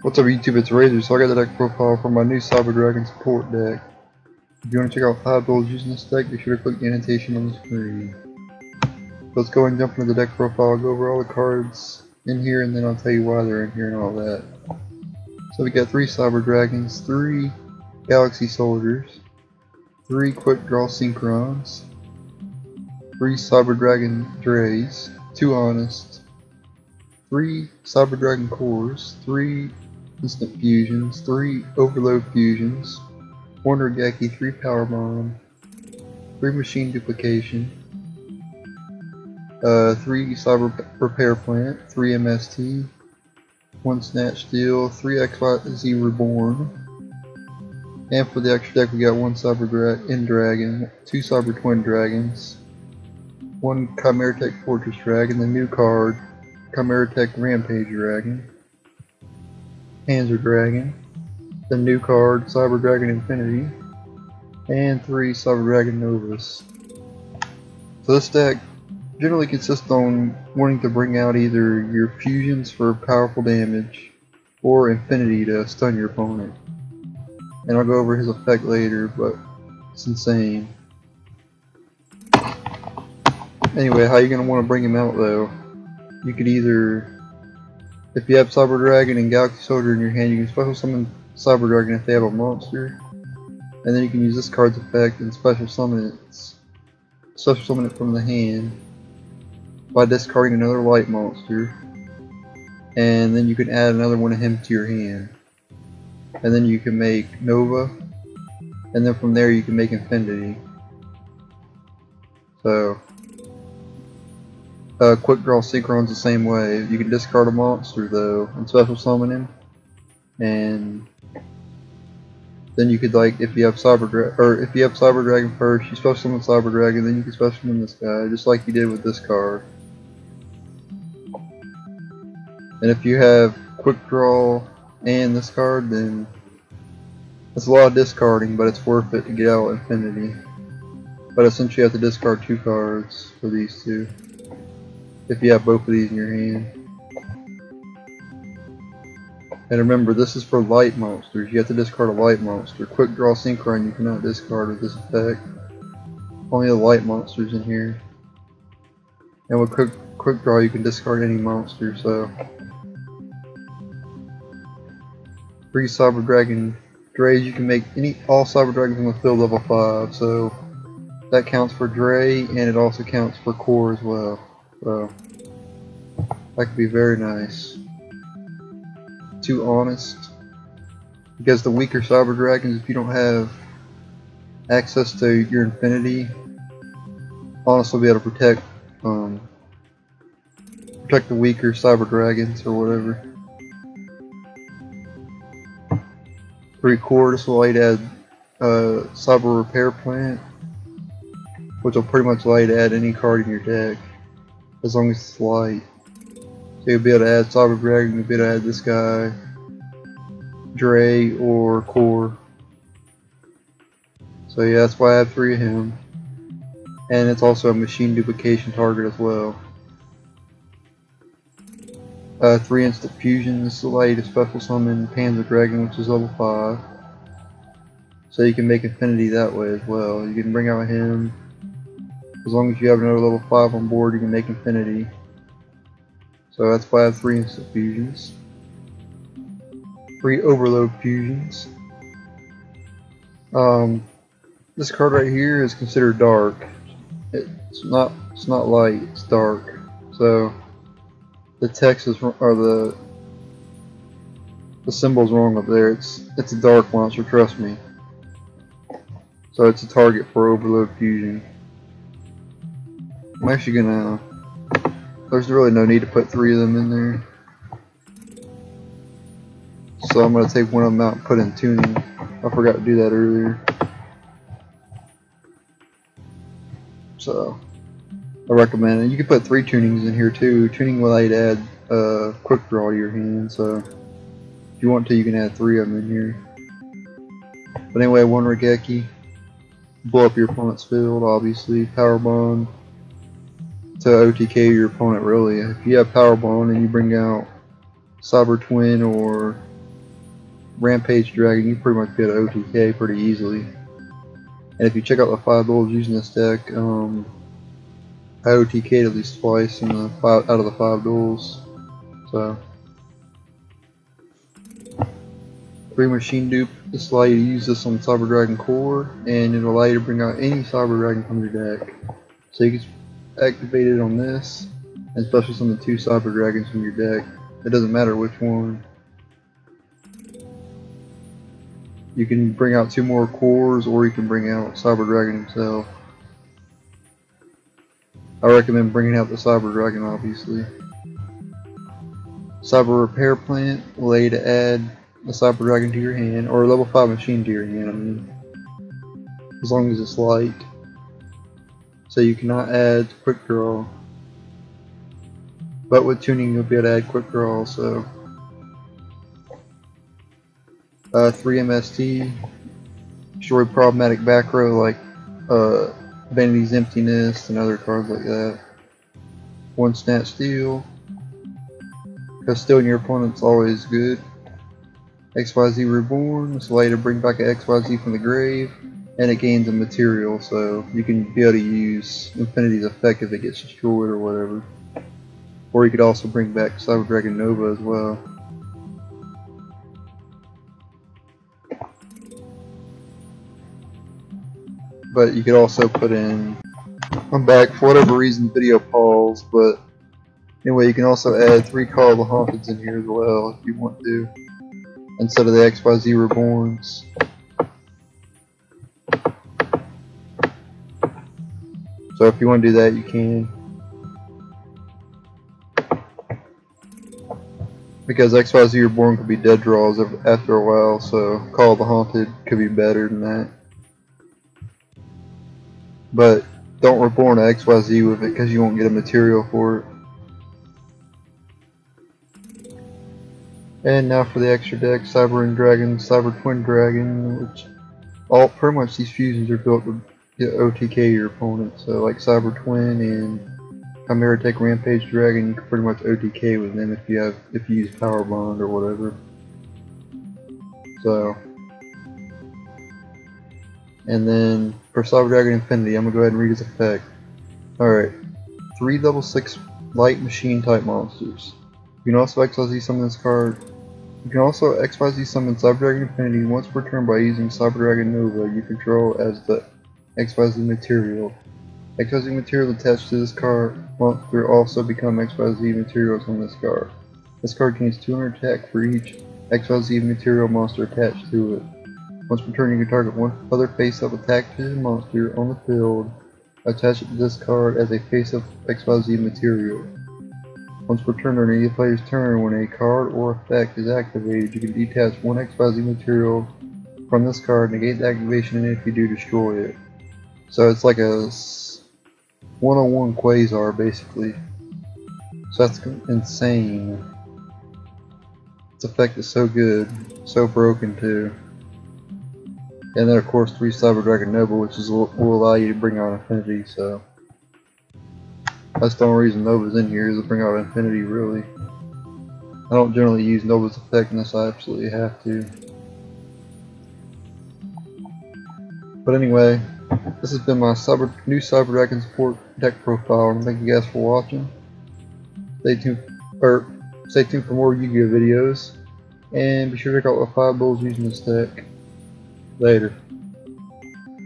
What's up YouTube, it's Razer. So I got the deck profile for my new Cyber Dragon support deck. If you want to check out 5 builds using this deck, be sure to click the annotation on the screen. Let's go and jump into the deck profile, go over all the cards in here, and then I'll tell you why they're in here and all that. So we got 3 Cyber Dragons, 3 Galaxy Soldiers, 3 Quick Draw Synchrons, 3 Cyber Dragon Drays, 2 Honest, 3 Cyber Dragon Cores, 3 Instant Fusions, 3 Overload Fusions, 1 Regeki, 3 Power Bomb, 3 Machine Duplication, 3 Cyber Repair Plant, 3 MST, 1 Snatch Steel, 3 XYZ Reborn, and for the extra deck we got 1 Cyber End Dragon, 2 Cyber Twin Dragons, 1 Chimera Tech Fortress Dragon, the new card, Chimera Tech Rampage Dragon, Panzer Dragon, the new card, Cyber Dragon Infinity, and 3 Cyber Dragon Novas. So this deck generally consists on wanting to bring out either your fusions for powerful damage, or Infinity to stun your opponent. And I'll go over his effect later, but it's insane. Anyway, how you're going to want to bring him out though? You could either, if you have Cyber Dragon and Galaxy Soldier in your hand, you can special summon Cyber Dragon if they have a monster, and then you can use this card's effect and special summon it from the hand by discarding another light monster, and then you can add another one of him to your hand, and then you can make Nova, and then from there you can make Infinity. So Quick Draw Synchron's the same way. You can discard a monster though and special summon him, and then you could, like, if you have Cyber Dragon first, you special summon Cyber Dragon, then you can special summon this guy, just like you did with this card. And if you have Quick Draw and this card, then it's a lot of discarding, but it's worth it to get out Infinity. But essentially you have to discard 2 cards for these two, if you have both of these in your hand. And remember, this is for light monsters. You have to discard a light monster. Quick Draw Synchron you cannot discard with this effect. Only the light monsters in here. And with Quick Draw you can discard any monster, so 3 Cyber Dragon Drays, you can make all Cyber Dragons on the field level 5, so that counts for Dray, and it also counts for Core as well. So that could be very nice. 2 Honest, because the weaker Cyber Dragons, if you don't have access to your Infinity, Honest will be able to protect the weaker Cyber Dragons or whatever. 3 Core, this will allow you to add Cyber Repair Plant, which will pretty much allow you to add any card in your deck, as long as it's light. So you'll be able to add Cyber Dragon, you'll be able to add this guy, Dray, or Core. So yeah, that's why I have 3 of him. And it's also a machine duplication target as well. 3 Instant Fusion, this will allow you to special summon Panzer Dragon, which is level 5. So you can make Infinity that way as well. You can bring out him. As long as you have another level 5 on board, you can make Infinity. So that's why I have 3 Instant Fusions. 3 Overload Fusions. This card right here is considered dark. It's not light, it's dark. So the text is, or the symbol's wrong up there. It's a dark monster, trust me. So it's a target for Overload Fusion. I'm actually gonna, there's really no need to put 3 of them in there. So I'm gonna take one of them out and put in tuning. I forgot to do that earlier. So I recommend it. You can put 3 tunings in here too. Tuning will allow you to add Quick Draw to your hand, so if you want to, you can add 3 of them in here. But anyway, 1 Regeki, blow up your opponent's field, obviously. Power Bomb to OTK your opponent, really. If you have Power Bomb and you bring out Cyber Twin or Rampage Dragon, you pretty much get an OTK pretty easily. And if you check out the 5 duels using this deck, I OTK'd at least twice in the out of the 5 duels. So 3 machine dupe. This will allow you to use this on Cyber Dragon Core, and it'll allow you to bring out any Cyber Dragon from your deck. So you can activate it on this, and especially some of the 2 Cyber Dragons from your deck. It doesn't matter which one. You can bring out 2 more cores, or you can bring out Cyber Dragon himself. I recommend bringing out the Cyber Dragon, obviously. Cyber Repair Plant will allow you to add a Cyber Dragon to your hand, or a level 5 machine to your hand, I mean. As long as it's light. So you cannot add Quick Draw. But with tuning you'll be able to add Quick Draw also. 3 MST, destroy problematic back row like Vanity's Emptiness and other cards like that. 1 Snatch Steal, Custodian your opponent's always good. XYZ Reborn, this allows you to bring back an XYZ from the grave, and it gains a material, so you can be able to use Infinity's effect if it gets destroyed or whatever. Or you could also bring back Cyber Dragon Nova as well. But you could also put in, I'm back, for whatever reason the video paused, but anyway, you can also add 3 Call of the Haunteds in here as well if you want to, instead of the XYZ Reborns. So if you want to do that, you can. Because XYZ Reborn could be dead draws after a while, so Call of the Haunted could be better than that. But don't reborn an XYZ with it because you won't get a material for it. And now for the extra deck, Cyber and Dragon, Cyber Twin Dragon, which pretty much these fusions are built to get OTK your opponent. So like Cyber Twin and Chimera Tech Rampage Dragon, you can pretty much OTK with them if you use Power Bond or whatever. So, and then for Cyber Dragon Infinity, I'm gonna go ahead and read his effect. Alright, 3 level 6 light machine type monsters. You can also XYZ summon this card. You can also XYZ summon Cyber Dragon Infinity once per turn by using Cyber Dragon Nova you control as the XYZ material. XYZ material attached to this card monster also become XYZ materials on this card. This card gains 200 attack for each XYZ material monster attached to it. Once per turn you can target one other face-up attack vision monster on the field, attach it to this card as a face-up XYZ material. Once per turn during any player's turn, when a card or effect is activated, you can detach one XYZ material from this card, negate the activation, and if you do, destroy it. So it's like a 101 Quasar basically. So that's insane. This effect is so good, so broken too. And then of course 3 Cyber Dragon Nova, which will allow you to bring out Infinity, so that's the only reason Nova's in here, is to bring out Infinity really. I don't generally use Nova's effect unless I absolutely have to. But anyway, this has been my new Cyber Dragon support deck profile, and thank you guys for watching. Stay tuned for more Yu-Gi-Oh videos, and be sure to check out the 5 duels using this deck. Later.